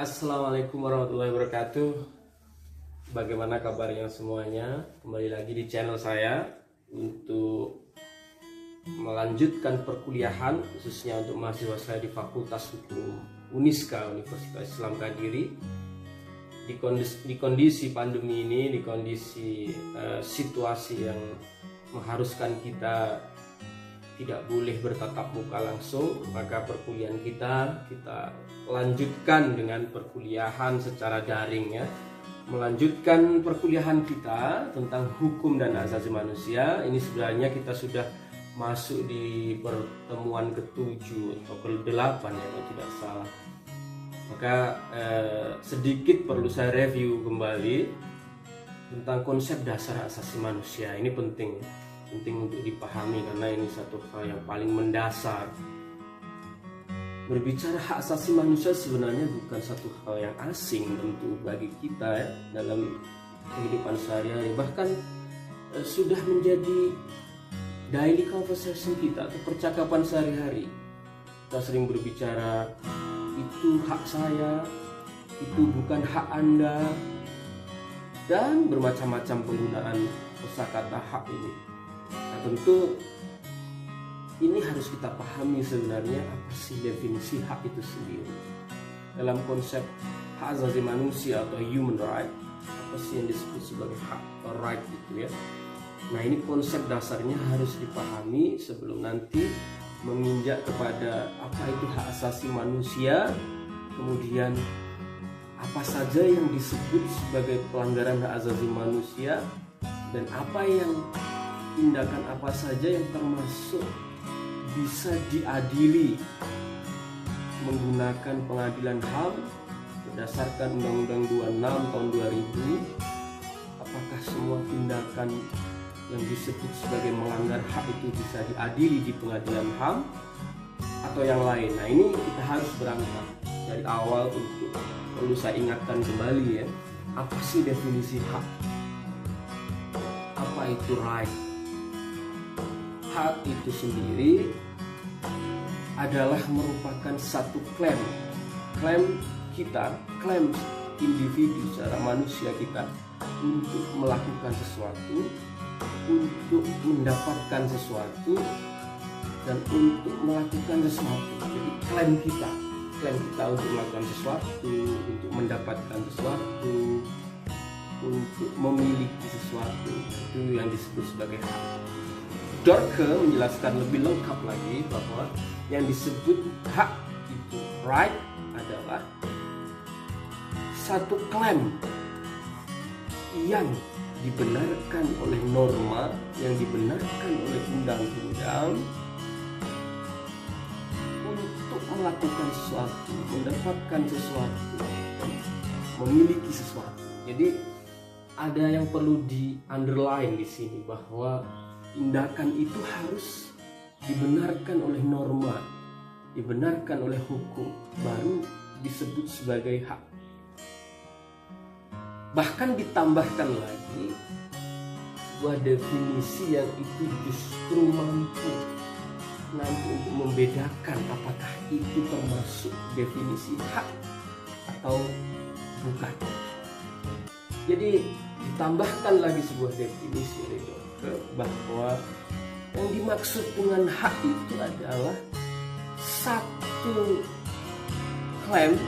Assalamualaikum warahmatullahi wabarakatuh. Bagaimana kabarnya semuanya? Kembali lagi di channel saya untuk melanjutkan perkuliahan, khususnya untuk mahasiswa saya di Fakultas Hukum Uniska Universitas Islam Kediri. Di kondisi pandemi ini, di kondisi situasi yang mengharuskan kita tidak boleh bertatap muka langsung, maka perkuliahan kita lanjutkan dengan perkuliahan secara daring ya. Melanjutkan perkuliahan kita tentang hukum dan asasi manusia. Ini sebenarnya kita sudah masuk di pertemuan ke-7 atau ke-8 ya kalau tidak salah. Maka sedikit perlu saya review kembali tentang konsep dasar asasi manusia. Ini penting untuk dipahami karena ini satu hal yang paling mendasar. Berbicara hak asasi manusia sebenarnya bukan satu hal yang asing tentu bagi kita ya, dalam kehidupan sehari-hari. Bahkan sudah menjadi daily conversation kita atau percakapan sehari-hari. Kita sering berbicara, itu hak saya, itu bukan hak Anda, dan bermacam-macam penggunaan kosakata hak ini. Nah, tentu ini harus kita pahami sebenarnya apa sih definisi hak itu sendiri. Dalam konsep hak asasi manusia atau human right, apa sih yang disebut sebagai hak atau right itu ya. Nah, ini konsep dasarnya harus dipahami sebelum nanti menginjak kepada apa itu hak asasi manusia, kemudian apa saja yang disebut sebagai pelanggaran hak asasi manusia, dan apa yang tindakan apa saja yang termasuk bisa diadili menggunakan pengadilan HAM berdasarkan Undang-Undang 26 tahun 2000. Apakah semua tindakan yang disebut sebagai melanggar hak itu bisa diadili di pengadilan HAM atau yang lain? Nah, ini kita harus berangkat dari awal untuk perlu saya ingatkan kembali ya, apa sih definisi hak? Apa itu right? Hak itu sendiri adalah merupakan satu klaim kita, klaim individu secara manusia kita untuk melakukan sesuatu, untuk mendapatkan sesuatu, dan untuk melakukan sesuatu. Jadi klaim kita untuk melakukan sesuatu, untuk mendapatkan sesuatu, untuk memiliki sesuatu, itu yang disebut sebagai hak. Dorke menjelaskan lebih lengkap lagi bahwa yang disebut hak itu right adalah satu klaim yang dibenarkan oleh norma, yang dibenarkan oleh undang-undang untuk melakukan sesuatu, mendapatkan sesuatu, memiliki sesuatu. Jadi ada yang perlu di underline di sini bahwa tindakan itu harus dibenarkan oleh norma, dibenarkan oleh hukum, baru disebut sebagai hak. Bahkan ditambahkan lagi sebuah definisi yang itu justru mampu nanti untuk membedakan apakah itu termasuk definisi hak atau bukan. Jadi ditambahkan lagi sebuah definisi bahwa yang dimaksud dengan hak itu adalah satu klaim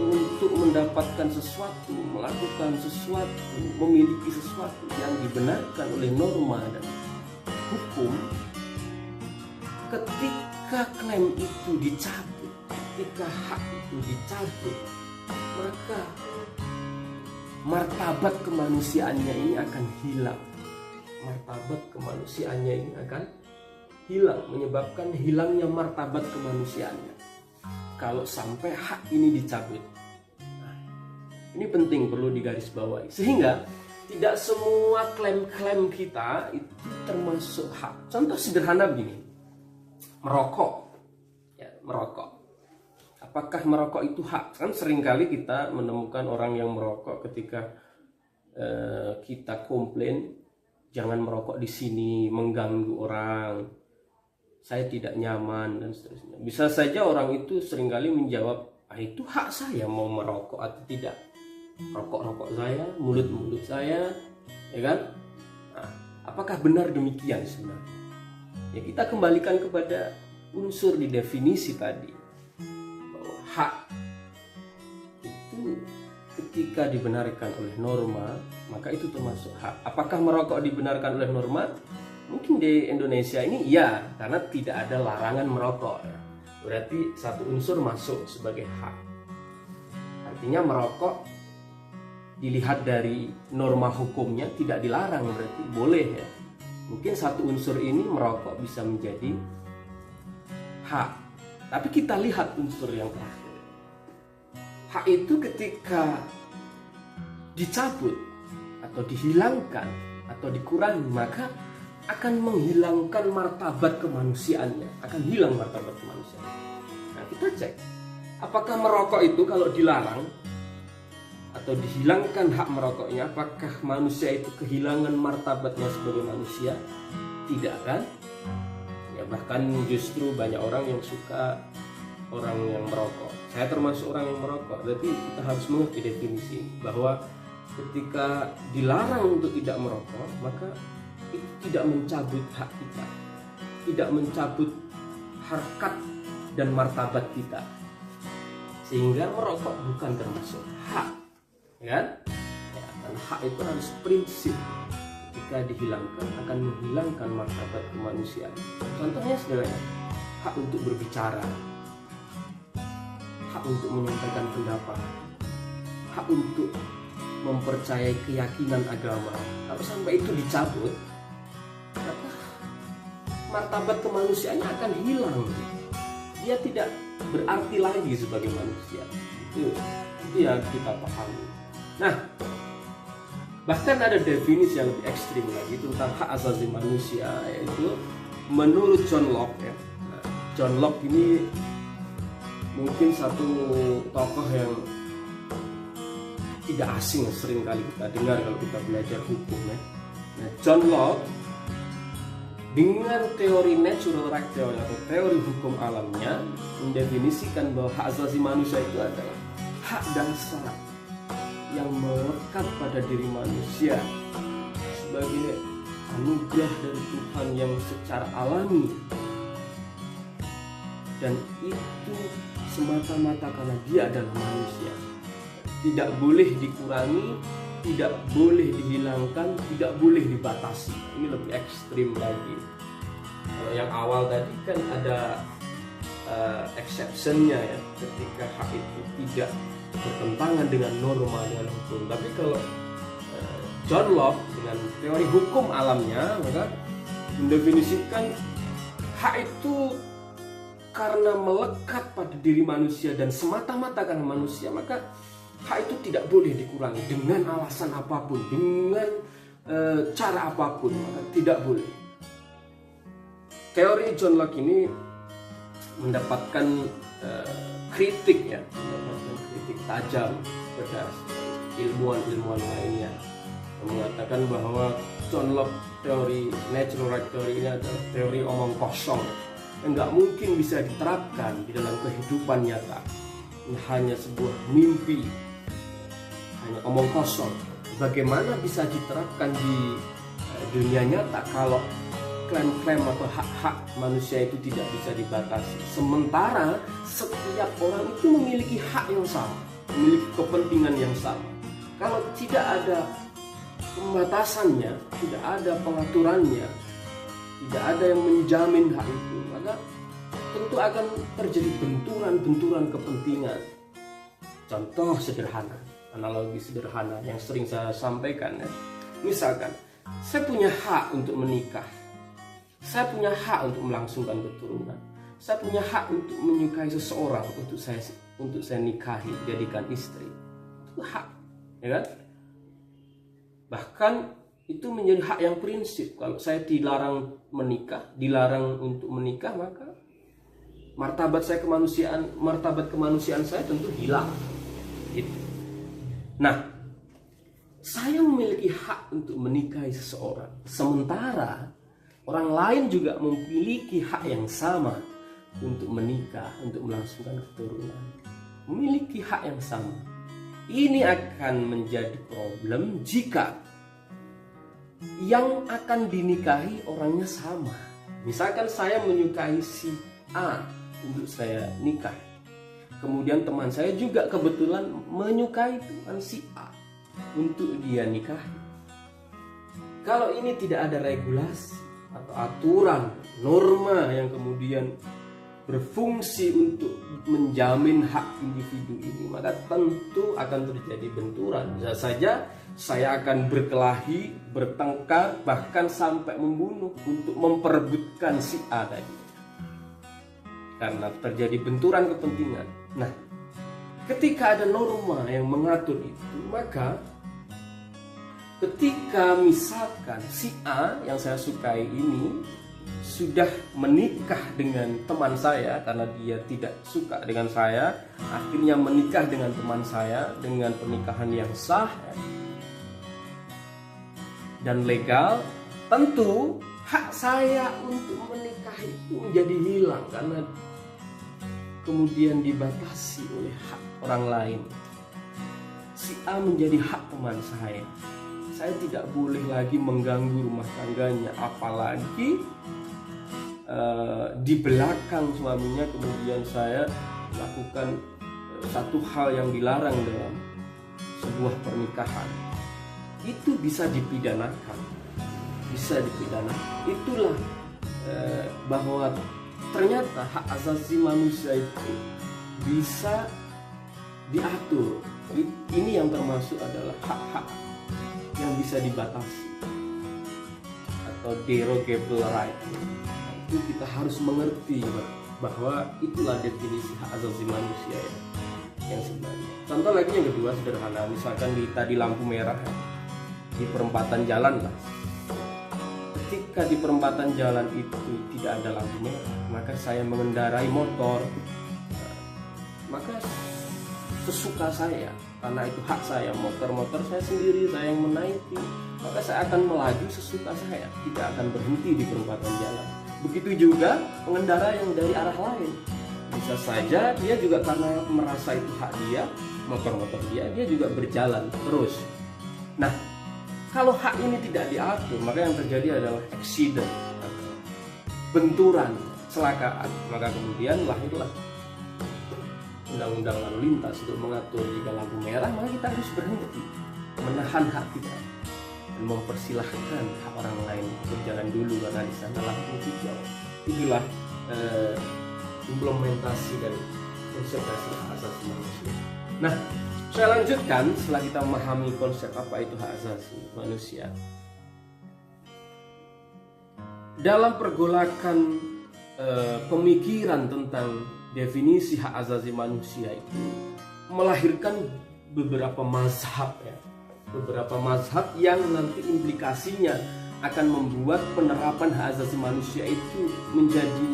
untuk mendapatkan sesuatu, melakukan sesuatu, memiliki sesuatu yang dibenarkan oleh norma dan hukum. Ketika klaim itu dicabut, ketika hak itu dicabut, maka martabat kemanusiaannya ini akan hilang. Martabat kemanusiaannya ini akan hilang, menyebabkan hilangnya martabat kemanusiaannya kalau sampai hak ini dicabut. Nah, ini penting, perlu digarisbawahi, sehingga tidak semua klaim-klaim kita itu termasuk hak. Contoh sederhana begini, merokok ya, merokok. Apakah merokok itu hak? Kan seringkali kita menemukan orang yang merokok ketika kita komplain, jangan merokok di sini, mengganggu orang, saya tidak nyaman, dan seterusnya. Bisa saja orang itu seringkali menjawab, itu hak saya mau merokok atau tidak. Rokok saya, mulut saya, ya kan? Nah, apakah benar demikian sebenarnya? Ya kita kembalikan kepada unsur di definisi tadi, bahwa hak itu ketika dibenarkan oleh norma, maka itu termasuk hak. Apakah merokok dibenarkan oleh norma? Mungkin di Indonesia ini ya, karena tidak ada larangan merokok. Berarti satu unsur masuk sebagai hak. Artinya merokok dilihat dari norma hukumnya tidak dilarang, berarti boleh ya. Mungkin satu unsur ini merokok bisa menjadi hak. Tapi kita lihat unsur yang terakhir. Hak itu ketika dicabut atau dihilangkan atau dikurangi, maka akan menghilangkan martabat kemanusiaannya, akan hilang martabat kemanusiaan. Nah, kita cek apakah merokok itu kalau dilarang atau dihilangkan hak merokoknya, apakah manusia itu kehilangan martabatnya sebagai manusia? Tidak kan? Ya bahkan justru banyak orang yang suka orang yang merokok. Saya termasuk orang yang merokok. Berarti kita harus mengerti definisi bahwa ketika dilarang untuk tidak merokok, maka itu tidak mencabut hak kita, tidak mencabut harkat dan martabat kita, sehingga merokok bukan termasuk hak, kan? Ya, dan hak itu harus prinsip. Ketika dihilangkan akan menghilangkan martabat kemanusiaan. Contohnya sederhana, hak untuk berbicara, hak untuk menyampaikan pendapat, hak untuk mempercayai keyakinan agama. Kalau sampai itu dicabut, maka martabat kemanusiaannya akan hilang. Dia tidak berarti lagi sebagai manusia. Itu yang kita pahami. Nah, bahkan ada definisi yang lebih ekstrim lagi tentang hak asasi manusia, yaitu menurut John Locke ya. Nah, John Locke ini mungkin satu tokoh yang tidak asing, sering kali kita dengar kalau kita belajar hukum ya. Nah, John Locke dengan teori natural right theory atau teori hukum alamnya mendefinisikan bahwa hak asasi manusia itu adalah hak dasar yang melekat pada diri manusia sebagai anugerah dari Tuhan yang secara alami, dan itu semata-mata karena dia adalah manusia. Tidak boleh dikurangi, tidak boleh dihilangkan, tidak boleh dibatasi. Ini lebih ekstrim lagi. Kalau yang awal tadi kan ada exceptionnya ya, ketika hak itu tidak bertentangan dengan norma, dengan hukum. Tapi kalau John Locke dengan teori hukum alamnya, maka mendefinisikan hak itu karena melekat pada diri manusia dan semata-mata karena manusia, maka hak itu tidak boleh dikurangi dengan alasan apapun, dengan cara apapun, maka tidak boleh. Teori John Locke ini mendapatkan kritik ya, mendapatkan kritik tajam pada ilmuwan-ilmuwan lainnya yang mengatakan bahwa John Locke teori natural right theory ini adalah teori omong kosong yang nggak mungkin bisa diterapkan di dalam kehidupan nyata. Ini hanya sebuah mimpi, hanya omong kosong. Bagaimana bisa diterapkan di dunia nyata kalau klaim-klaim atau hak-hak manusia itu tidak bisa dibatasi? Sementara setiap orang itu memiliki hak yang sama, memiliki kepentingan yang sama. Kalau tidak ada pembatasannya, tidak ada pengaturannya, tidak ada yang menjamin hak itu, maka tentu akan terjadi benturan-benturan kepentingan. Contoh sederhana, analogi sederhana yang sering saya sampaikan ya. Misalkan, saya punya hak untuk menikah, saya punya hak untuk melangsungkan keturunan, saya punya hak untuk menyukai seseorang, untuk saya nikahi, jadikan istri. Itu hak, ya kan? Bahkan itu menjadi hak yang prinsip. Kalau saya dilarang menikah, dilarang untuk menikah, maka martabat kemanusiaan saya tentu hilang. Gitu. Nah, saya memiliki hak untuk menikahi seseorang, sementara orang lain juga memiliki hak yang sama untuk menikah, untuk melangsungkan keturunan. memiliki hak yang sama. Ini akan menjadi problem jika yang akan dinikahi orangnya sama. Misalkan saya menyukai si A untuk saya nikah, kemudian teman saya juga kebetulan menyukai teman si A untuk dia nikahi. Kalau ini tidak ada regulasi atau aturan, norma yang kemudian berfungsi untuk menjamin hak individu ini, maka tentu akan terjadi benturan. Bisa saja saya akan berkelahi, bertengkar, bahkan sampai membunuh untuk memperebutkan si A tadi, karena terjadi benturan kepentingan. Nah, ketika ada norma yang mengatur itu, maka ketika misalkan si A yang saya sukai ini sudah menikah dengan teman saya karena dia tidak suka dengan saya, akhirnya menikah dengan teman saya dengan pernikahan yang sah dan legal, tentu hak saya untuk menikah itu menjadi hilang karena kemudian dibatasi oleh hak orang lain. Si A menjadi hak teman saya. Saya tidak boleh lagi mengganggu rumah tangganya, apalagi di belakang suaminya kemudian saya melakukan satu hal yang dilarang dalam sebuah pernikahan. Itu bisa dipidanakan, Itulah bahwa ternyata hak asasi manusia itu bisa diatur. Ini yang termasuk adalah hak-hak yang bisa dibatasi atau derogable right. Itu kita harus mengerti bahwa itulah definisi hak asasi manusia yang sebenarnya. Contoh lagi yang kedua sederhana, misalkan di lampu merah di perempatan jalan lah. Ketika di perempatan jalan itu tidak ada lampu merah, maka saya mengendarai motor, maka sesuka saya, karena itu hak saya, motor saya sendiri, saya yang menaiki, maka saya akan melaju sesuka saya, tidak akan berhenti di perempatan jalan. Begitu juga pengendara yang dari arah lain, bisa saja dia juga karena merasa itu hak dia, motor dia juga berjalan terus. Nah, kalau hak ini tidak diatur, maka yang terjadi adalah accident, benturan, kecelakaan. Maka kemudian lahirlah undang-undang lalu lintas untuk mengatur jika lampu merah, maka kita harus berhenti, menahan hak kita dan mempersilahkan hak orang lain berjalan dulu karena di sana lampu hijau. Itulah implementasi dari konsep hak asasi manusia. Nah, saya lanjutkan setelah kita memahami konsep apa itu hak asasi manusia. Dalam pergolakan pemikiran tentang definisi hak asasi manusia itu melahirkan beberapa mazhab beberapa mazhab yang nanti implikasinya akan membuat penerapan hak asasi manusia itu menjadi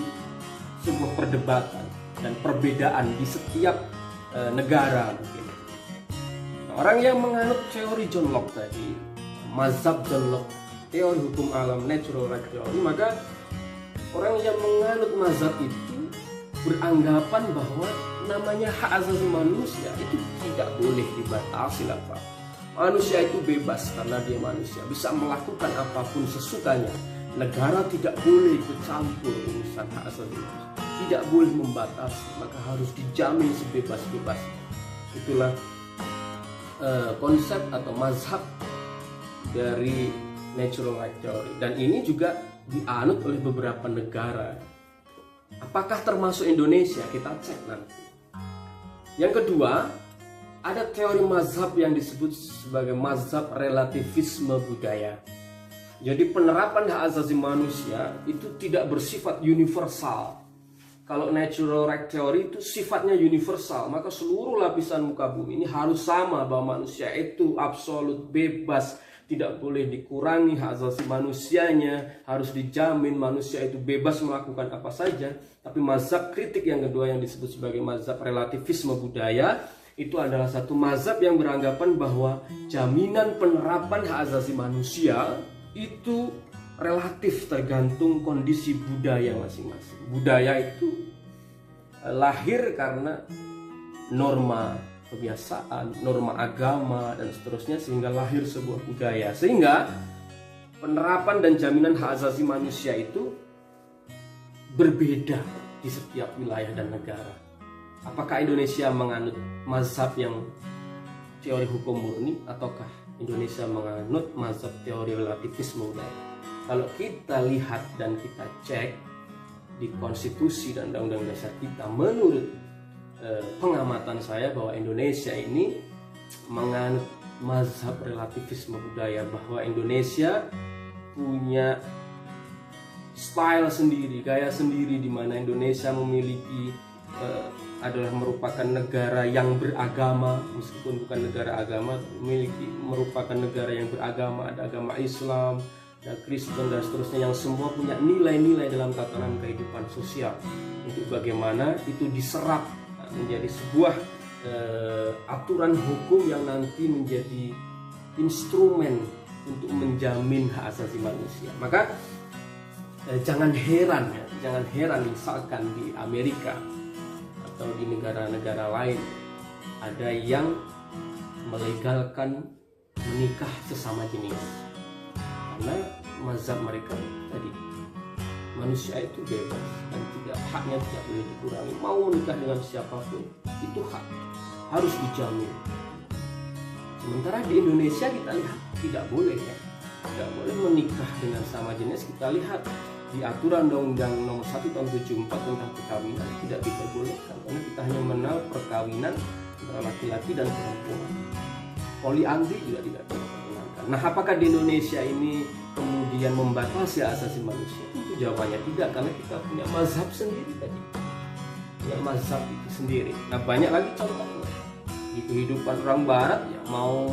sebuah perdebatan dan perbedaan di setiap negara mungkin. Orang yang menganut teori John Locke tadi, mazhab John Locke, teori hukum alam, natural right theory, maka orang yang menganut mazhab itu beranggapan bahwa namanya hak asasi manusia itu tidak boleh dibatasi lah Pak. Manusia itu bebas karena dia manusia, bisa melakukan apapun sesukanya. Negara tidak boleh ikut campur urusan hak asasi manusia, tidak boleh membatasi, maka harus dijamin sebebas-bebasnya. Itulah konsep atau mazhab dari natural right theory, dan ini juga dianut oleh beberapa negara. Apakah termasuk Indonesia? Kita cek nanti. Yang kedua, ada teori mazhab yang disebut sebagai mazhab relativisme budaya. Jadi penerapan hak asasi manusia itu tidak bersifat universal. Kalau natural right theory itu sifatnya universal, maka seluruh lapisan muka bumi ini harus sama, bahwa manusia itu absolut bebas, tidak boleh dikurangi hak asasi manusianya, harus dijamin manusia itu bebas melakukan apa saja. Tapi mazhab kritik yang kedua yang disebut sebagai mazhab relativisme budaya, itu adalah satu mazhab yang beranggapan bahwa jaminan penerapan hak asasi manusia itu relatif tergantung kondisi budaya masing-masing. Budaya itu lahir karena norma kebiasaan, norma agama, dan seterusnya, sehingga lahir sebuah budaya. Sehingga penerapan dan jaminan hak asasi manusia itu berbeda di setiap wilayah dan negara. Apakah Indonesia menganut mazhab yang teori hukum murni, ataukah Indonesia menganut mazhab teori relativisme budaya? Kalau kita lihat dan kita cek di konstitusi dan undang-undang dasar kita, menurut pengamatan saya bahwa Indonesia ini menganut mazhab relativisme budaya, bahwa Indonesia punya style sendiri, gaya sendiri, di mana Indonesia memiliki adalah merupakan negara yang beragama, meskipun bukan negara agama, merupakan negara yang beragama, ada agama Islam, ada Kristen, dan seterusnya, yang semua punya nilai-nilai dalam tatanan kehidupan sosial, untuk bagaimana itu diserap menjadi sebuah aturan hukum yang nanti menjadi instrumen untuk menjamin hak asasi manusia. Maka jangan heran misalkan di Amerika atau di negara-negara lain ada yang melegalkan menikah sesama jenis, karena mazhab mereka tadi, manusia itu bebas dan haknya tidak boleh dikurangi. Mau menikah dengan siapapun itu hak, harus dijamin. Sementara di Indonesia kita lihat tidak boleh, ya, tidak boleh menikah dengan sama jenis. Kita lihat di aturan Undang-Undang Nomor 1 Tahun 74 tentang perkawinan tidak diperbolehkan, karena kita hanya mengenal perkawinan antara laki-laki dan perempuan. Poliandri juga tidak diperbolehkan. Nah, apakah di Indonesia ini kemudian membatasi hak asasi manusia? Itu jawabannya tidak, karena kita punya mazhab sendiri tadi, punya mazhab itu sendiri. Nah, banyak lagi contohnya di kehidupan orang Barat, ya, mau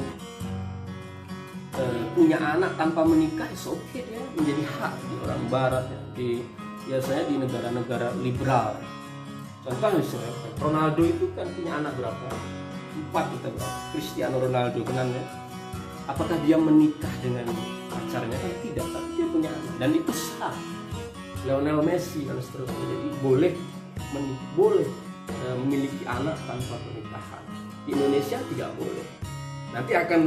punya anak tanpa menikah, oke, dia menjadi hak di orang Barat, ya. Biasanya di negara-negara liberal. Contoh misalnya Ronaldo itu kan punya anak berapa? 4 kita berapa? Cristiano Ronaldo, kenal ya? Apakah dia menikah dengan pacarnya? Kan tidak, tapi dia punya anak dan itu sah. Lionel Messi dan seterusnya, jadi boleh memiliki anak tanpa pernikahan. Di Indonesia tidak boleh. Nanti akan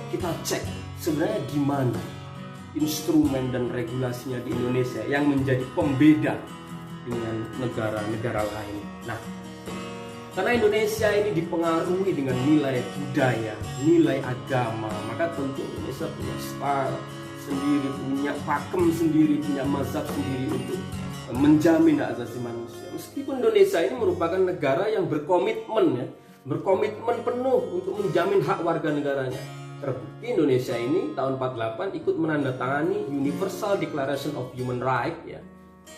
kita cek sebenarnya di mana instrumen dan regulasinya di Indonesia yang menjadi pembeda dengan negara-negara lain. Nah, karena Indonesia ini dipengaruhi dengan nilai budaya, nilai agama, maka tentu Indonesia punya style sendiri, punya pakem sendiri, punya mazhab sendiri untuk menjamin hak asasi manusia. Meskipun Indonesia ini merupakan negara yang berkomitmen penuh untuk menjamin hak warga negaranya. Terbukti Indonesia ini tahun 48 ikut menandatangani Universal Declaration of Human Rights, ya,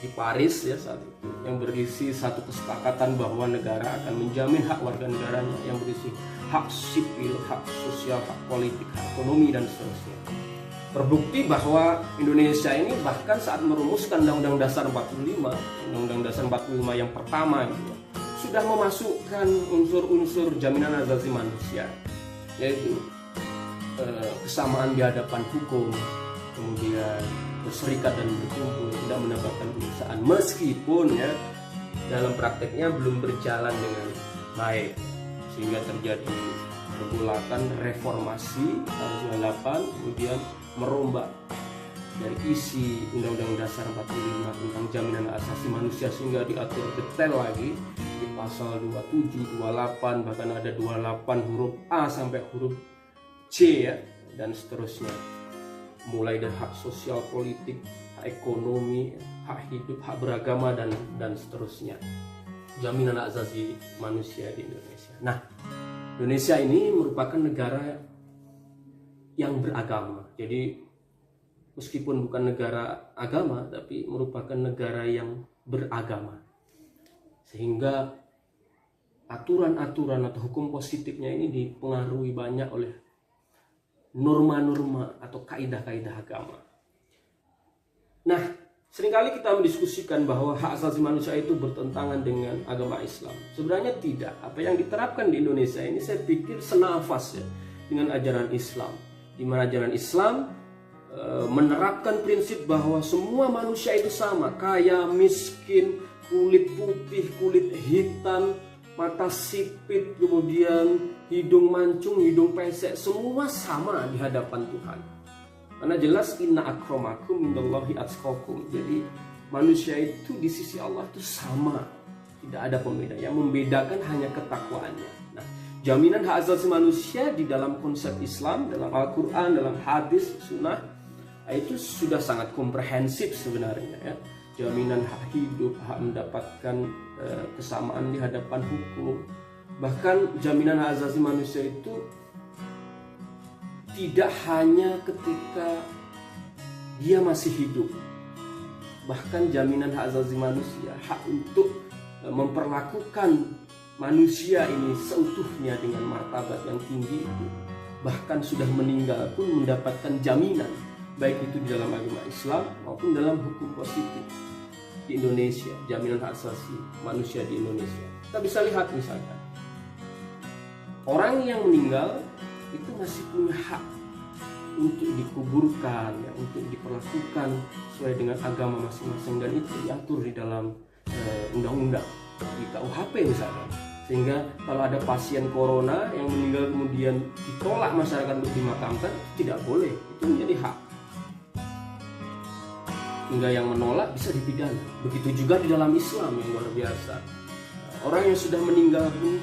di Paris, ya, saat itu, yang berisi satu kesepakatan bahwa negara akan menjamin hak warga negaranya, yang berisi hak sipil, hak sosial, hak politik, hak ekonomi, dan seterusnya. Terbukti bahwa Indonesia ini bahkan saat merumuskan Undang-Undang Dasar 45, Undang-Undang Dasar 45 yang pertama, ya, sudah memasukkan unsur-unsur jaminan hak asasi manusia, yaitu kesamaan di hadapan hukum, kemudian berserikat dan berkumpul, tidak mendapatkan penyiksaan, meskipun, ya, dalam prakteknya belum berjalan dengan baik, sehingga terjadi pergolakan reformasi tahun 98, kemudian merombak dari isi Undang-Undang Dasar 45 tentang jaminan hak asasi manusia, sehingga diatur detail lagi di pasal 27, 28, bahkan ada 28 huruf A sampai huruf C, ya, dan seterusnya. Mulai dari hak sosial, politik, hak ekonomi, hak hidup, hak beragama, dan seterusnya. Jaminan hak asasi manusia di Indonesia. Nah, Indonesia ini merupakan negara yang beragama. Jadi meskipun bukan negara agama, tapi merupakan negara yang beragama. Sehingga aturan-aturan atau hukum positifnya ini dipengaruhi banyak oleh norma-norma atau kaidah-kaidah agama. Nah, seringkali kita mendiskusikan bahwa hak asasi manusia itu bertentangan dengan agama Islam. Sebenarnya tidak. Apa yang diterapkan di Indonesia ini saya pikir senafas, ya, dengan ajaran Islam. Di mana ajaran Islam menerapkan prinsip bahwa semua manusia itu sama, kaya, miskin, kulit putih, kulit hitam, mata sipit, kemudian hidung mancung, hidung pesek, semua sama di hadapan Tuhan. Karena jelas inna akramakum indallahi atqakum. Jadi manusia itu di sisi Allah itu sama, tidak ada pembeda. Yang membedakan hanya ketakwaannya. Nah, jaminan hak asasi manusia di dalam konsep Islam, dalam Al-Quran, dalam hadis, sunnah, itu sudah sangat komprehensif sebenarnya ya. Jaminan hak hidup, hak mendapatkan kesamaan di hadapan hukum. Bahkan jaminan hak asasi manusia itu tidak hanya ketika dia masih hidup. Bahkan jaminan hak asasi manusia, hak untuk memperlakukan manusia ini seutuhnya dengan martabat yang tinggi itu, bahkan sudah meninggal pun mendapatkan jaminan, baik itu di dalam agama Islam maupun dalam hukum positif di Indonesia, jaminan hak asasi manusia di Indonesia. Kita bisa lihat misalkan orang yang meninggal itu masih punya hak untuk dikuburkan, ya, untuk diperlakukan sesuai dengan agama masing-masing, dan itu diatur di dalam undang-undang di KUHP misalkan. Sehingga kalau ada pasien corona yang meninggal kemudian ditolak masyarakat untuk dimakamkan, tidak boleh, itu menjadi hak. Hingga yang menolak bisa dipidana. Begitu juga di dalam Islam yang luar biasa. Orang yang sudah meninggal pun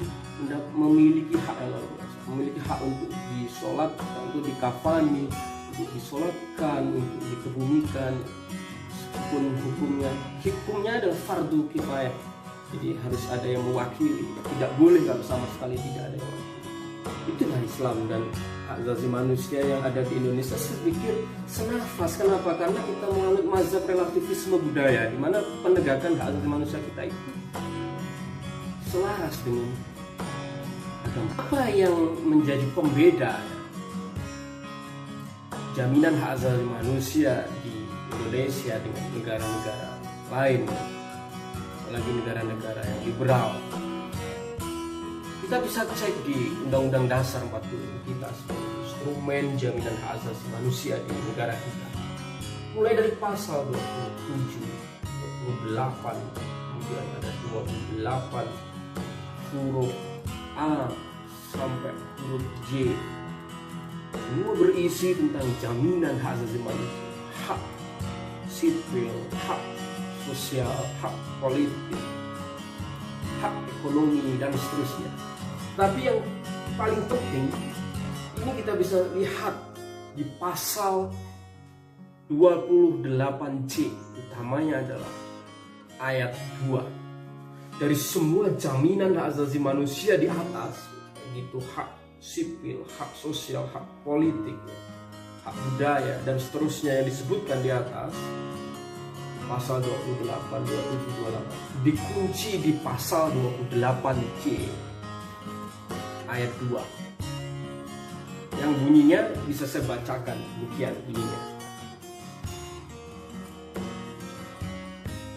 memiliki hak yang luar biasa, memiliki hak untuk disolatkan, untuk dikafani, untuk disolatkan, untuk dikebumikan. Meskipun hukumnya adalah fardu kifayah, jadi harus ada yang mewakili, tidak boleh kalau sama sekali tidak ada yang mewakili. Itulah Islam dan hak asasi manusia yang ada di Indonesia. Saya pikir senafas. Kenapa? Karena kita menganut mazhab relativisme budaya, di mana penegakan hak asasi manusia kita itu selaras dengan agama. Apa yang menjadi pembeda jaminan hak asasi manusia di Indonesia dengan negara-negara lain, apalagi negara-negara yang liberal? Kita bisa cek di Undang-Undang Dasar 45 kita sebagai instrumen jaminan hak asasi manusia di negara kita. Mulai dari pasal 27, 28, kemudian ada 28 huruf A sampai huruf J. Semua berisi tentang jaminan hak asasi manusia, hak sipil, hak sosial, hak politik, hak ekonomi, dan seterusnya. Tapi yang paling penting ini kita bisa lihat di pasal 28C, utamanya adalah ayat 2. Dari semua jaminan hak asasi manusia di atas, yaitu hak sipil, hak sosial, hak politik, hak budaya, dan seterusnya yang disebutkan di atas, pasal 28, 27, 28 dikunci di pasal 28C ayat 2 yang bunyinya bisa saya bacakan demikian bunyinya.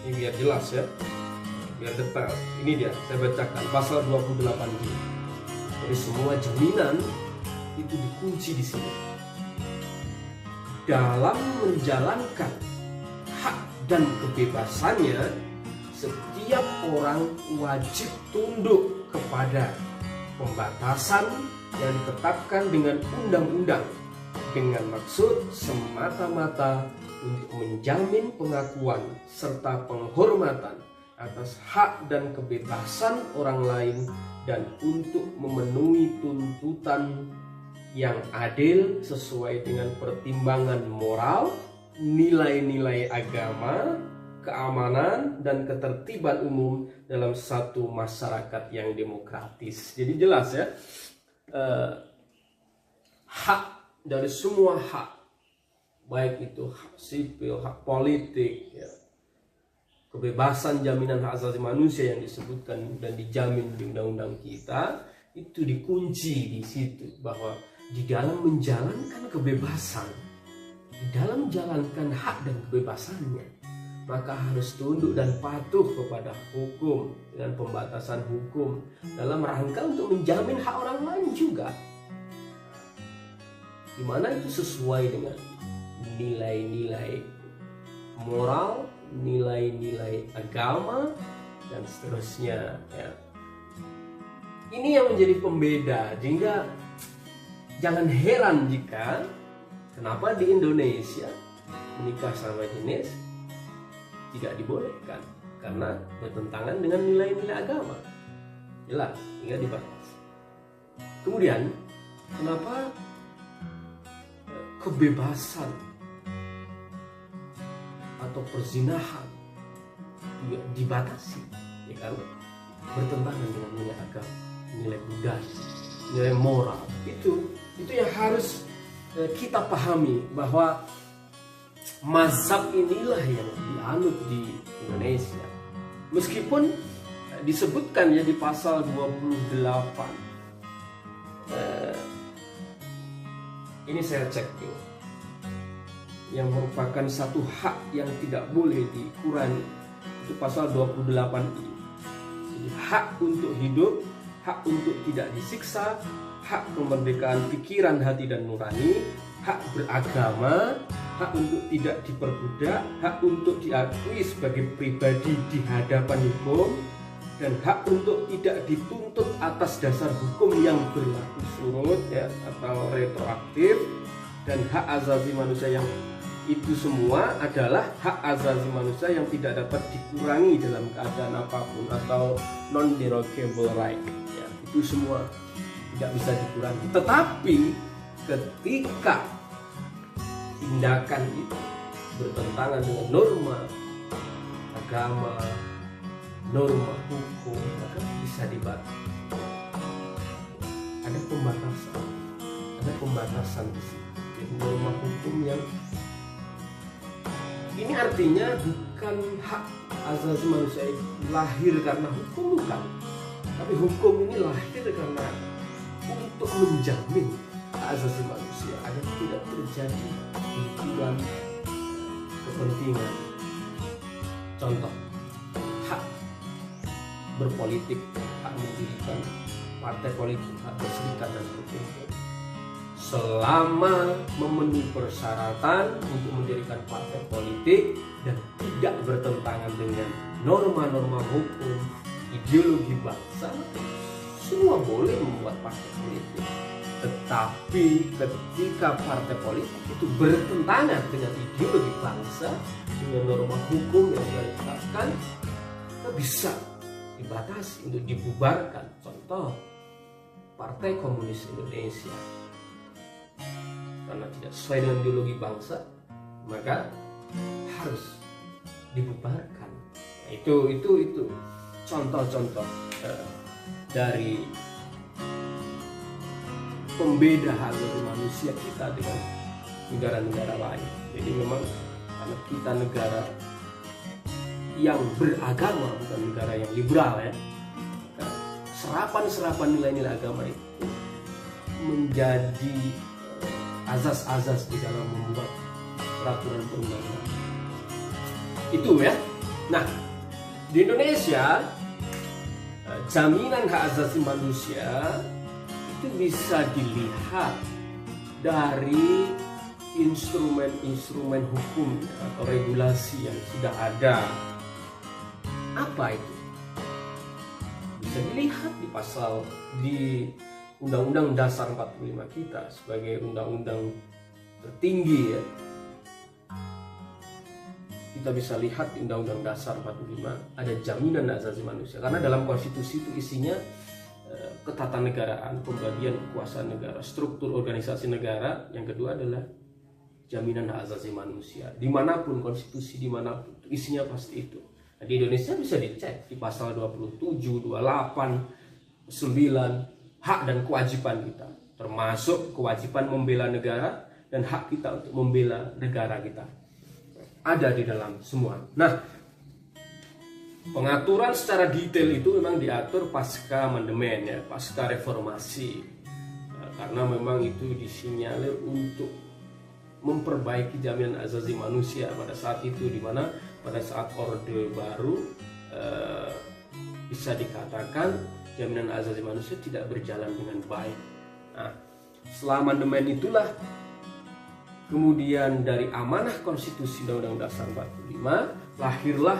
Ini biar jelas ya, biar detail. Ini dia, saya bacakan pasal 28C. Jadi semua jaminan itu dikunci di sini. Dalam menjalankan hak dan kebebasannya, setiap orang wajib tunduk kepada pembatasan yang ditetapkan dengan undang-undang, dengan maksud semata-mata untuk menjamin pengakuan serta penghormatan atas hak dan kebebasan orang lain, dan untuk memenuhi tuntutan yang adil sesuai dengan pertimbangan moral, nilai-nilai agama, keamanan, dan ketertiban umum dalam satu masyarakat yang demokratis. Jadi jelas ya, hak dari semua hak, baik itu hak sipil, hak politik, ya, kebebasan jaminan hak asasi manusia yang disebutkan dan dijamin di undang-undang kita, itu dikunci di situ, bahwa di dalam menjalankan kebebasan, di dalam menjalankan hak dan kebebasannya, maka harus tunduk dan patuh kepada hukum dengan pembatasan hukum dalam rangka untuk menjamin hak orang lain juga, di mana itu sesuai dengan nilai-nilai moral, nilai-nilai agama, dan seterusnya ya. Ini yang menjadi pembeda, sehingga jangan heran jika kenapa di Indonesia menikah sama jenis tidak dibolehkan, karena bertentangan dengan nilai-nilai agama. Jelas, hingga dibatasi. Kemudian, kenapa kebebasan atau perzinahan juga dibatasi? Ya kan? Bertentangan dengan nilai agama, nilai budaya, nilai moral. Itu yang harus kita pahami, bahwa mazhab inilah yang dianut di Indonesia. Meskipun disebutkan ya di pasal 28. Ini saya cek dulu. Yang merupakan satu hak yang tidak boleh dikurangi. Itu pasal 28I. Jadi, hak untuk hidup, hak untuk tidak disiksa, hak kemerdekaan pikiran, hati, dan nurani, hak beragama, hak untuk tidak diperbudak, hak untuk diakui sebagai pribadi di hadapan hukum, dan hak untuk tidak dituntut atas dasar hukum yang berlaku surut ya, atau retroaktif, dan hak asasi manusia yang itu semua adalah hak asasi manusia yang tidak dapat dikurangi dalam keadaan apapun, atau non-derogable right ya, itu semua tidak bisa dikurangi. Tetapi ketika tindakan itu bertentangan dengan norma agama, norma hukum, maka bisa dibatasi. Ada pembatasan di sini. Norma hukum yang ini artinya bukan hak asasi manusia lahir karena hukum, bukan. Tapi hukum ini lahir karena untuk menjamin hak asasi manusia agar tidak terjadi benturan kepentingan. Contoh, hak berpolitik, hak mendirikan partai politik, hak berserikat dan berkumpul, selama memenuhi persyaratan untuk mendirikan partai politik dan tidak bertentangan dengan norma-norma hukum, ideologi bangsa, semua boleh membuat partai politik. Tetapi ketika partai politik itu bertentangan dengan ideologi bangsa, dengan norma hukum yang sudah ditetapkan, bisa dibatasi untuk dibubarkan. Contoh, Partai Komunis Indonesia, karena tidak sesuai dengan ideologi bangsa, maka harus dibubarkan. Nah, itu contoh-contoh dari pembeda hak asasi manusia kita dengan negara-negara lain. Jadi memang karena kita negara yang beragama, bukan negara yang liberal ya, serapan-serapan nilai-nilai agama itu menjadi azas-azas di dalam membuat peraturan perundang-undangan. Itu ya. Nah, di Indonesia jaminan hak asasi manusia itu bisa dilihat dari instrumen-instrumen hukum atau regulasi yang sudah ada. Apa itu? Bisa dilihat di Undang-Undang Dasar 45 kita sebagai undang-undang tertinggi ya. Kita bisa lihat di Undang-Undang Dasar 45 ada jaminan hak asasi manusia, karena dalam konstitusi itu isinya ketatanegaraan, pembagian kekuasaan negara, struktur organisasi negara. Yang kedua adalah jaminan hak asasi manusia. Dimanapun konstitusi, dimanapun isinya pasti itu. Nah, di Indonesia bisa dicek di pasal 27, 28, 9 hak dan kewajiban kita, termasuk kewajiban membela negara dan hak kita untuk membela negara kita, ada di dalam semua. Nah, pengaturan secara detail itu memang diatur pasca amandemen ya, pasca reformasi, karena memang itu disinyalir untuk memperbaiki jaminan asasi manusia pada saat itu, di mana pada saat Orde Baru bisa dikatakan jaminan asasi manusia tidak berjalan dengan baik. Nah, setelah amandemen itulah kemudian dari amanah konstitusi Undang-Undang Dasar 45 lahirlah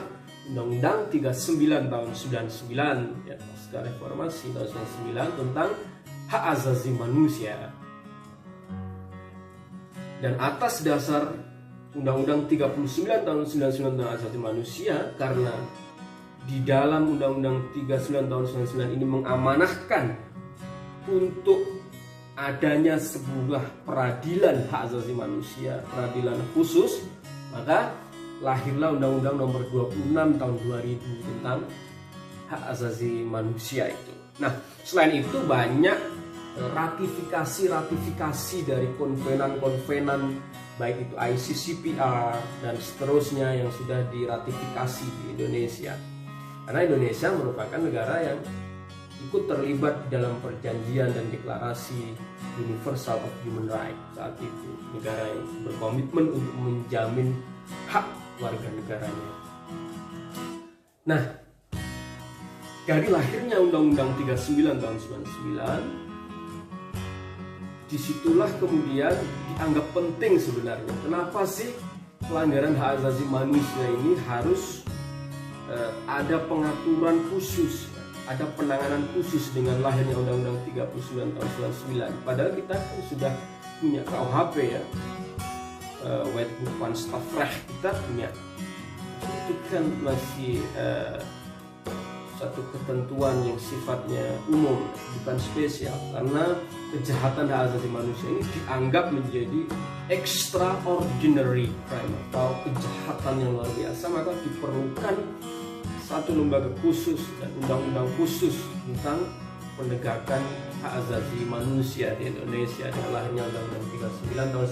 Undang-Undang 39 tahun 99 ya, pasca reformasi tahun 99 tentang hak asasi manusia. Dan atas dasar Undang-Undang 39 tahun 99 tentang hak asasi manusia, karena di dalam Undang-Undang 39 tahun 99 ini mengamanahkan untuk adanya sebuah peradilan hak asasi manusia, peradilan khusus, maka lahirlah Undang-Undang nomor 26 tahun 2000 tentang hak asasi manusia itu. Nah, selain itu banyak ratifikasi dari konvenan-konvenan baik itu ICCPR dan seterusnya yang sudah diratifikasi di Indonesia. Karena Indonesia merupakan negara yang ikut terlibat dalam perjanjian dan deklarasi Universal of Human Rights saat itu, negara yang berkomitmen untuk menjamin hak warga negaranya. Nah, dari lahirnya Undang-Undang 39 tahun 99, disitulah kemudian dianggap penting sebenarnya. Kenapa sih pelanggaran hak asasi manusia ini harus ada pengaturan khusus, ada penanganan khusus dengan lahirnya Undang-Undang 39 tahun 99. Padahal kita kan sudah punya KUHP ya, Wetboek van Strafrecht kita punya. Itu kan masih satu ketentuan yang sifatnya umum, bukan spesial, karena kejahatan hak asasi manusia ini dianggap menjadi extraordinary crime atau kejahatan yang luar biasa, maka diperlukan satu lembaga khusus dan undang-undang khusus tentang penegakan hak asasi manusia di Indonesia dengan lahirnya Undang-Undang 39 tahun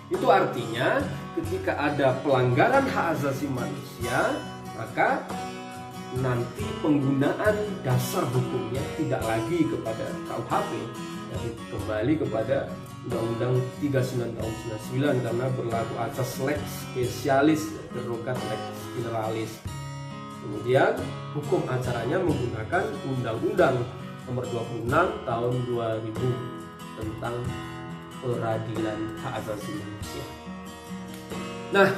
99. Itu artinya ketika ada pelanggaran hak asasi manusia, maka nanti penggunaan dasar hukumnya tidak lagi kepada KUHP, tapi kembali kepada Undang-Undang 39 tahun 99 karena berlaku asas lex specialis, derogat lex generalis. Kemudian hukum acaranya menggunakan Undang-Undang nomor 26 tahun 2000 tentang peradilan hak asasi manusia. Nah,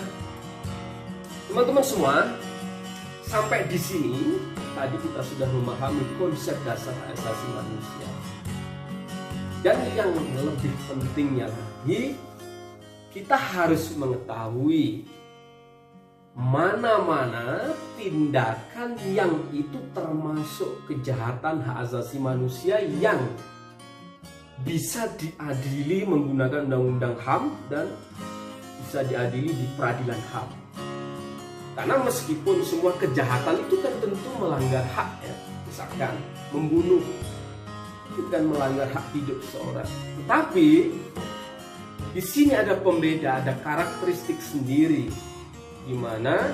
teman-teman semua, sampai di sini tadi kita sudah memahami konsep dasar hak asasi manusia. Dan yang lebih pentingnya lagi, kita harus mengetahui mana-mana tindakan yang itu termasuk kejahatan hak asasi manusia yang bisa diadili menggunakan Undang-Undang HAM dan bisa diadili di peradilan HAM. Karena meskipun semua kejahatan itu kan tentu melanggar hak ya, misalkan membunuh itu kan melanggar hak hidup seorang. Tetapi di sini ada pembeda, ada karakteristik sendiri di mana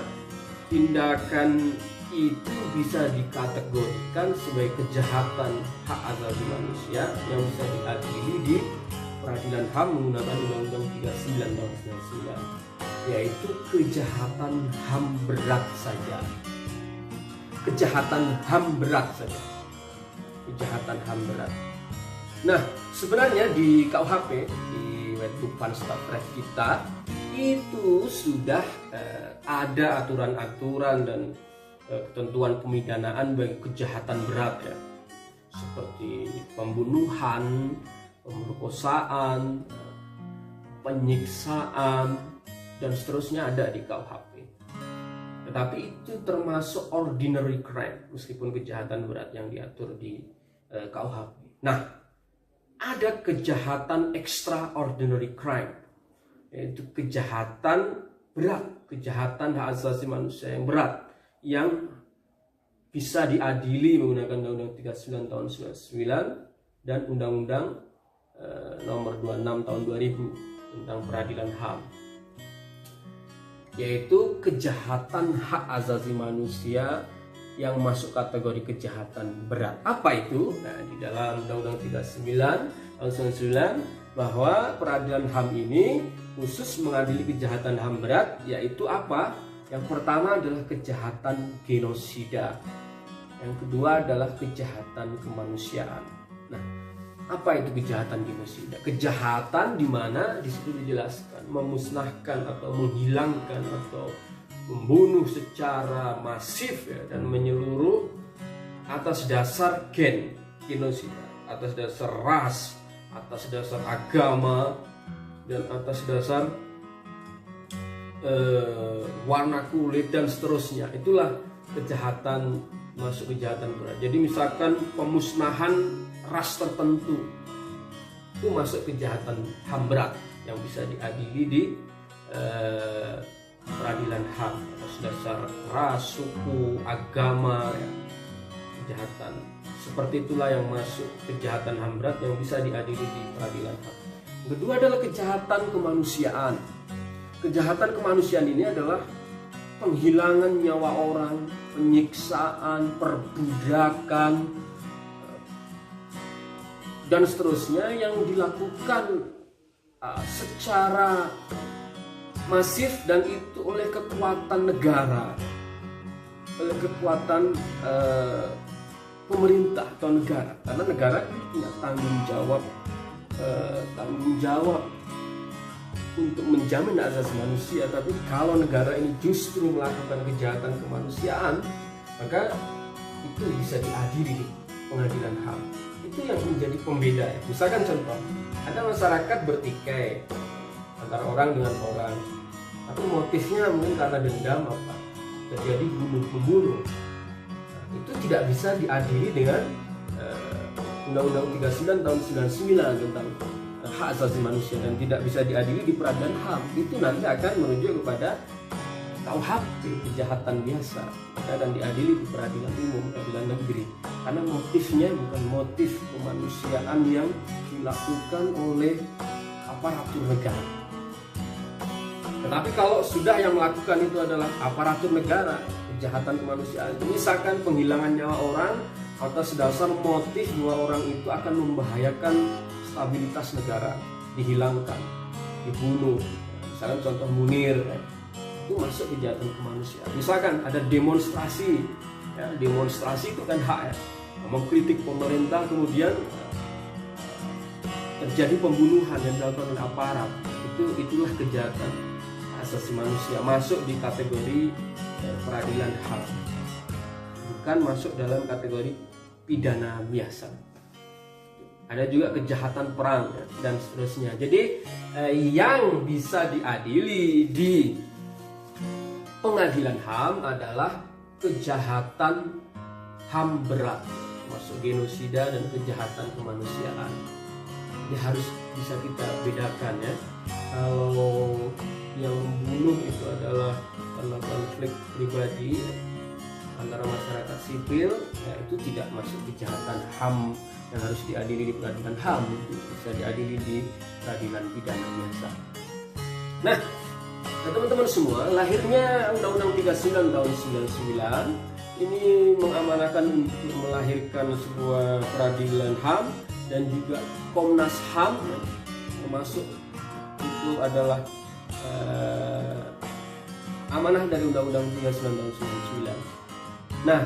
tindakan itu bisa dikategorikan sebagai kejahatan hak asasi manusia yang bisa diadili di peradilan HAM menggunakan Undang-Undang 39 tahun 99, yaitu kejahatan HAM berat saja. Kejahatan HAM berat saja. Kejahatan HAM berat. Nah, sebenarnya di KUHP, di Wetboek van Strafrecht kita itu sudah ada aturan-aturan dan ketentuan pemidanaan bagi kejahatan berat ya, seperti pembunuhan, pemerkosaan, penyiksaan dan seterusnya ada di KUHP. Tetapi itu termasuk ordinary crime meskipun kejahatan berat yang diatur di KUHP. Nah, ada kejahatan extraordinary crime, yaitu kejahatan berat, kejahatan hak asasi manusia yang berat yang bisa diadili menggunakan Undang-Undang 39 tahun 99 dan Undang-Undang nomor 26 tahun 2000 tentang peradilan HAM, yaitu kejahatan hak asasi manusia yang masuk kategori kejahatan berat. Apa itu? Nah, di dalam Undang-Undang 39 tahun 99 bahwa peradilan HAM ini khusus mengadili kejahatan HAM berat, yaitu apa? Yang pertama adalah kejahatan genosida. Yang kedua adalah kejahatan kemanusiaan. Nah, apa itu kejahatan genosida? Kejahatan di mana di situ dijelaskan memusnahkan atau menghilangkan atau membunuh secara masif ya, dan menyeluruh atas dasar genosida, atas dasar ras, atas dasar agama, dan atas dasar warna kulit dan seterusnya. Itulah kejahatan, masuk kejahatan berat. Jadi misalkan pemusnahan ras tertentu, itu masuk kejahatan HAM berat yang bisa diadili di peradilan HAM atas dasar ras, suku, agama ya. Kejahatan seperti itulah yang masuk kejahatan HAM berat yang bisa diadili di peradilan HAM. Kedua adalah kejahatan kemanusiaan. Kejahatan kemanusiaan ini adalah penghilangan nyawa orang, penyiksaan, perbudakan, dan seterusnya yang dilakukan secara masif, dan itu oleh kekuatan negara, oleh kekuatan pemerintah atau negara, karena negara punya tanggung jawab untuk menjamin hak asasi manusia. Tapi kalau negara ini justru melakukan kejahatan kemanusiaan, maka itu bisa diadili di pengadilan HAM. Itu yang menjadi pembeda ya. Misalkan contoh, ada masyarakat bertikai antara orang dengan orang, tapi motifnya mungkin karena dendam apa, terjadi bunuh-membunuh. Nah, itu tidak bisa diadili dengan Undang-Undang 39 tahun 99 tentang hak asasi manusia, dan tidak bisa diadili di peradilan HAM. Itu nanti akan merujuk kepada KUHP, kejahatan biasa, dan diadili di peradilan umum, peradilan negeri, karena motifnya bukan motif kemanusiaan yang dilakukan oleh aparatur negara. Tetapi kalau sudah yang melakukan itu adalah aparatur negara, kejahatan kemanusiaan, misalkan penghilangan nyawa orang atas dasar motif bahwa orang itu akan membahayakan stabilitas negara, dihilangkan, dibunuh. Misalkan contoh Munir, itu masuk kejahatan kemanusiaan. Misalkan ada demonstrasi, ya, demonstrasi itu kan hak ya, mengkritik pemerintah, kemudian terjadi pembunuhan yang dilakukan oleh aparat, itulah kejahatan asasi manusia, masuk di kategori peradilan HAM, bukan masuk dalam kategori pidana biasa. Ada juga kejahatan perang ya, dan seterusnya. Jadi yang bisa diadili di pengadilan HAM adalah kejahatan HAM berat, masuk genosida dan kejahatan kemanusiaan. Ini harus bisa kita bedakan ya. Kalau yang membunuh itu adalah karena konflik pribadi antara masyarakat sipil, ya, itu tidak masuk kejahatan HAM yang harus diadili di peradilan HAM, itu bisa diadili di peradilan pidana biasa. Nah, teman-teman semua, lahirnya Undang-Undang 39 tahun 99 ini mengamanahkan untuk melahirkan sebuah peradilan HAM dan juga Komnas HAM, termasuk itu adalah amanah dari Undang-Undang 39 tahun 99. Nah,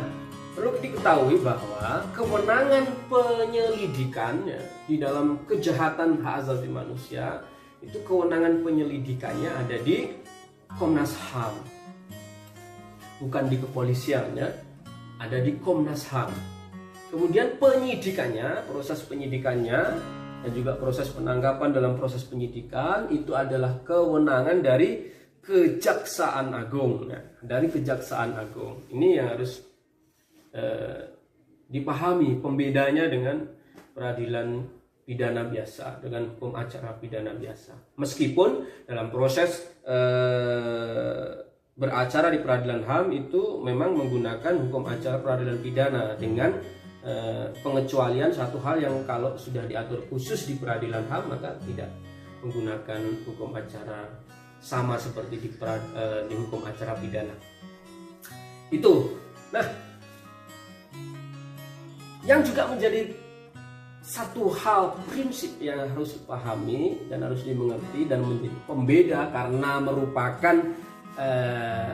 perlu diketahui bahwa kewenangan penyelidikannya di dalam kejahatan hak asasi manusia itu kewenangan penyelidikannya ada di Komnas HAM, bukan di kepolisian ya, ada di Komnas HAM. Kemudian penyidikannya, proses penyidikannya dan juga proses penangkapan dalam proses penyidikan itu adalah kewenangan dari Kejaksaan Agung. Nah, dari Kejaksaan Agung ini yang harus dipahami pembedanya dengan peradilan pidana biasa, dengan hukum acara pidana biasa. Meskipun dalam proses beracara di peradilan HAM itu memang menggunakan hukum acara peradilan pidana dengan pengecualian satu hal yang kalau sudah diatur khusus di peradilan HAM maka tidak menggunakan hukum acara sama seperti di hukum acara pidana. Itu. Nah, yang juga menjadi satu hal prinsip yang harus dipahami dan harus dimengerti dan menjadi pembeda karena merupakan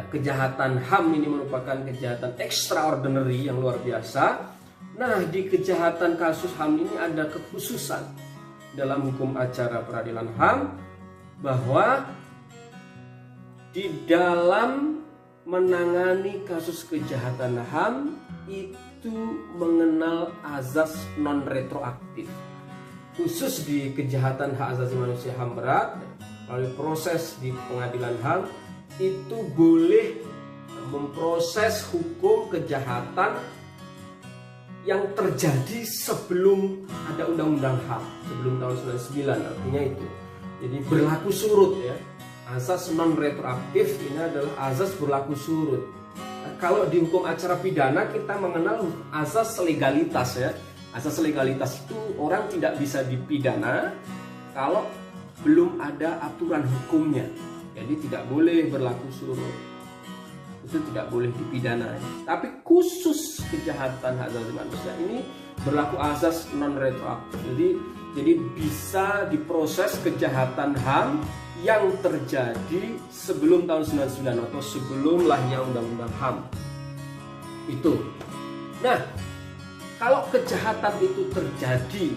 kejahatan HAM ini merupakan kejahatan extraordinary yang luar biasa. Nah, di kejahatan kasus HAM ini ada kekhususan dalam hukum acara peradilan HAM bahwa di dalam menangani kasus kejahatan HAM itu mengenal azas non retroaktif. Khusus di kejahatan hak asasi manusia HAM berat, melalui proses di pengadilan HAM itu boleh memproses hukum kejahatan yang terjadi sebelum ada undang-undang HAM, sebelum tahun 99, artinya itu. Jadi berlaku surut ya. Azas non retroaktif ini adalah azas berlaku surut. Nah, kalau di hukum acara pidana kita mengenal azas legalitas ya. Asas legalitas itu orang tidak bisa dipidana kalau belum ada aturan hukumnya. Jadi tidak boleh berlaku surut. Itu tidak boleh dipidana. Tapi khusus kejahatan hak asasi manusia ini berlaku azas non retroaktif. Jadi bisa diproses kejahatan HAM yang terjadi sebelum tahun 99 atau sebelum lahirnya undang-undang HAM. Itu. Nah, kalau kejahatan itu terjadi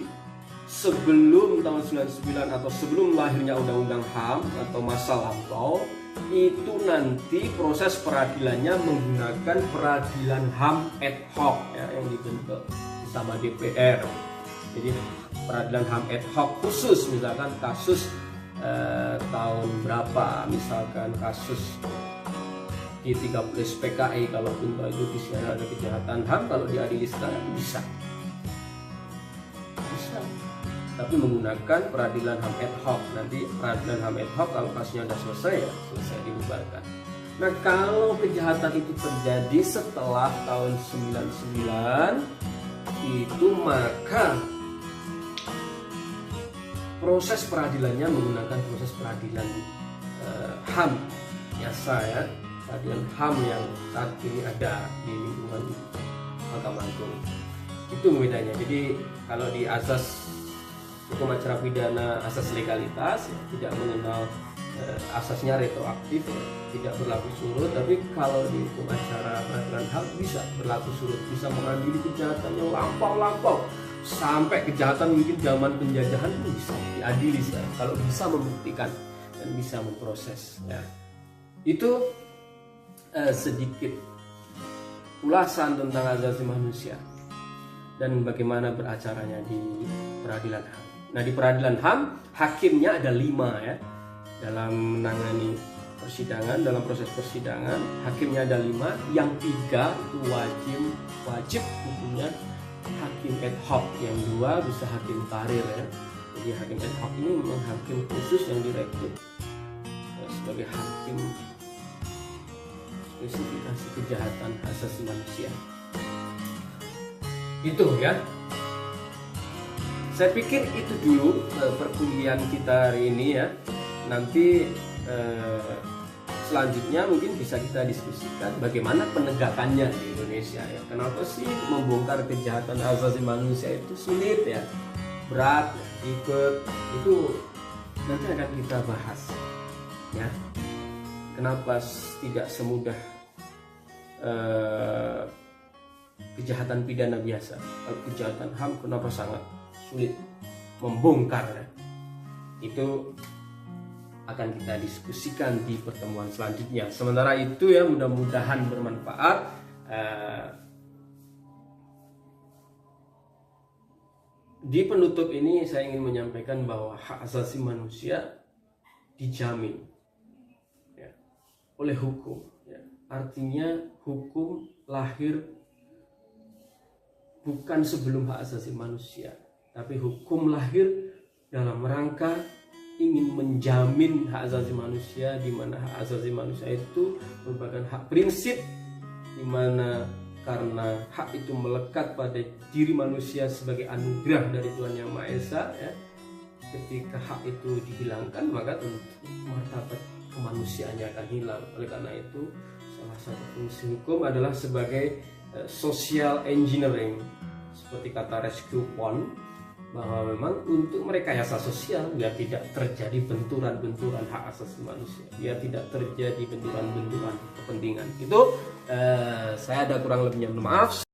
sebelum tahun 99 atau sebelum lahirnya undang-undang HAM atau masa lampau, itu nanti proses peradilannya menggunakan peradilan HAM ad hoc ya, yang dibentuk bersama DPR. Jadi peradilan HAM ad hoc khusus, misalkan kasus tahun berapa, misalkan kasus di 30 PKI, kalaupun itu bisa ada kejahatan HAM, kalau diadili sekarang bisa, tapi menggunakan peradilan HAM ad hoc. Nanti peradilan HAM ad hoc kalau kasusnya sudah selesai ya selesai dibubarkan. Nah, kalau kejahatan itu terjadi setelah tahun 99 itu, maka proses peradilannya menggunakan proses peradilan HAM biasa ya, peradilan HAM yang saat ini ada di lingkungan Mahkamah Agung. Itu bedanya. Jadi kalau di azas hukum acara pidana asas legalitas ya, tidak mengenal asasnya retroaktif ya, tidak berlaku surut. Tapi kalau di hukum acara peradilan HAM bisa berlaku surut, bisa mengadili kejahatan yang lampau-lampau sampai kejahatan mungkin zaman penjajahan pun bisa diadili sekarang, kalau bisa membuktikan dan bisa memproses ya. Itu sedikit ulasan tentang hak asasi manusia dan bagaimana beracaranya di peradilan HAM. Nah, di peradilan HAM hakimnya ada 5 ya dalam menangani persidangan, dalam proses persidangan hakimnya ada 5, yang 3 itu wajib hukumnya hakim ad hoc, yang 2 bisa hakim karir ya. Jadi hakim ad hoc ini memang hakim khusus yang direkrut sebagai hakim spesifikasi kejahatan asasi manusia. Itu ya. Saya pikir itu dulu perkuliahan kita hari ini ya. Nanti selanjutnya mungkin bisa kita diskusikan bagaimana penegakannya di Indonesia ya. Kenapa sih membongkar kejahatan asasi manusia itu sulit ya, berat, ribet. Itu nanti akan kita bahas ya. Kenapa tidak semudah kejahatan pidana biasa? Kalau kejahatan HAM kenapa sangat sulit membongkar ya? Itu akan kita diskusikan di pertemuan selanjutnya. Sementara itu ya, mudah-mudahan bermanfaat. Di penutup ini saya ingin menyampaikan bahwa hak asasi manusia dijamin ya, oleh hukum ya. Artinya hukum lahir bukan sebelum hak asasi manusia, tapi hukum lahir dalam rangka ingin menjamin hak asasi manusia, di mana hak asasi manusia itu merupakan hak prinsip, di mana karena hak itu melekat pada diri manusia sebagai anugerah dari Tuhan Yang Maha Esa ya. Ketika hak itu dihilangkan, maka tentu martabat kemanusiaannya akan hilang. Oleh karena itu, salah satu fungsi hukum adalah sebagai social engineering, seperti kata rescue pond, bahwa memang untuk merekayasa sosial biar tidak terjadi benturan-benturan hak asasi manusia, biar tidak terjadi benturan-benturan kepentingan. Itu saya ada kurang lebihnya, maaf.